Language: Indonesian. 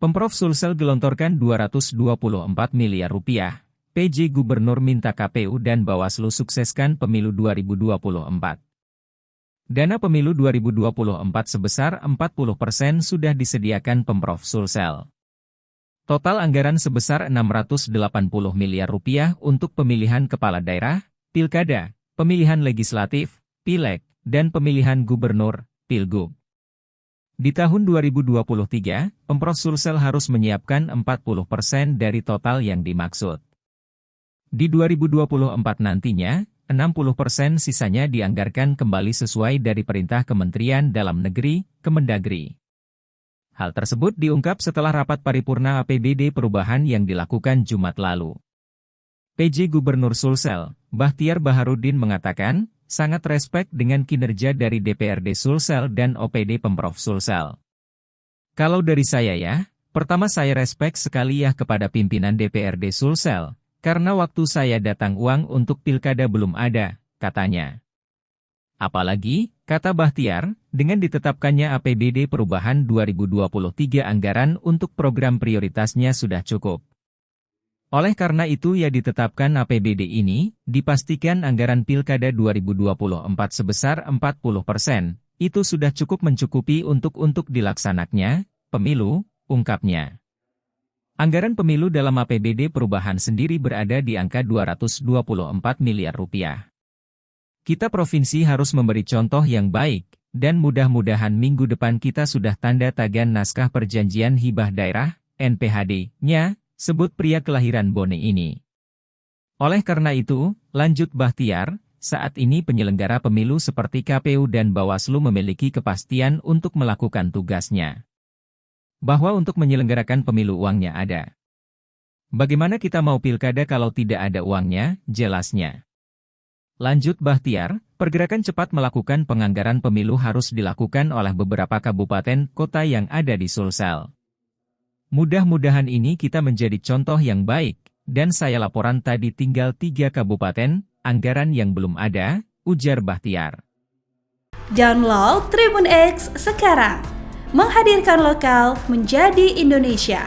Pemprov Sulsel gelontorkan 224 miliar rupiah. PJ Gubernur minta KPU dan Bawaslu sukseskan pemilu 2024. Dana pemilu 2024 sebesar 40% sudah disediakan Pemprov Sulsel. Total anggaran sebesar 680 miliar rupiah untuk pemilihan kepala daerah, pilkada, pemilihan legislatif, pileg, dan pemilihan gubernur, pilgub. Di tahun 2023, Pemprov Sulsel harus menyiapkan 40% dari total yang dimaksud. Di 2024 nantinya, 60% sisanya dianggarkan kembali sesuai dari perintah Kementerian Dalam Negeri, Kemendagri. Hal tersebut diungkap setelah rapat paripurna APBD perubahan yang dilakukan Jumat lalu. PJ Gubernur Sulsel, Bahtiar Baharudin mengatakan, sangat respek dengan kinerja dari DPRD Sulsel dan OPD Pemprov Sulsel. Kalau dari saya ya, pertama saya respek sekali ya kepada pimpinan DPRD Sulsel, karena waktu saya datang uang untuk pilkada belum ada, katanya. Apalagi, kata Bahtiar, dengan ditetapkannya APBD perubahan 2023 anggaran untuk program prioritasnya sudah cukup. Oleh karena itu ya ditetapkan APBD ini, dipastikan anggaran pilkada 2024 sebesar 40%, itu sudah cukup mencukupi untuk dilaksanaknya pemilu, ungkapnya. Anggaran pemilu dalam APBD perubahan sendiri berada di angka 224 miliar rupiah. Kita provinsi harus memberi contoh yang baik, dan mudah-mudahan minggu depan kita sudah tanda tangan naskah perjanjian hibah daerah, NPHD-nya, sebut pria kelahiran Bone ini. Oleh karena itu, lanjut Bahtiar, saat ini penyelenggara pemilu seperti KPU dan Bawaslu memiliki kepastian untuk melakukan tugasnya. Bahwa untuk menyelenggarakan pemilu uangnya ada. Bagaimana kita mau pilkada kalau tidak ada uangnya, jelasnya. Lanjut Bahtiar, pergerakan cepat melakukan penganggaran pemilu harus dilakukan oleh beberapa kabupaten kota yang ada di Sulsel. Mudah-mudahan ini kita menjadi contoh yang baik, dan saya laporan tadi tinggal 3 kabupaten, anggaran yang belum ada, ujar Bahtiar. Download Tribun X sekarang, menghadirkan lokal menjadi Indonesia.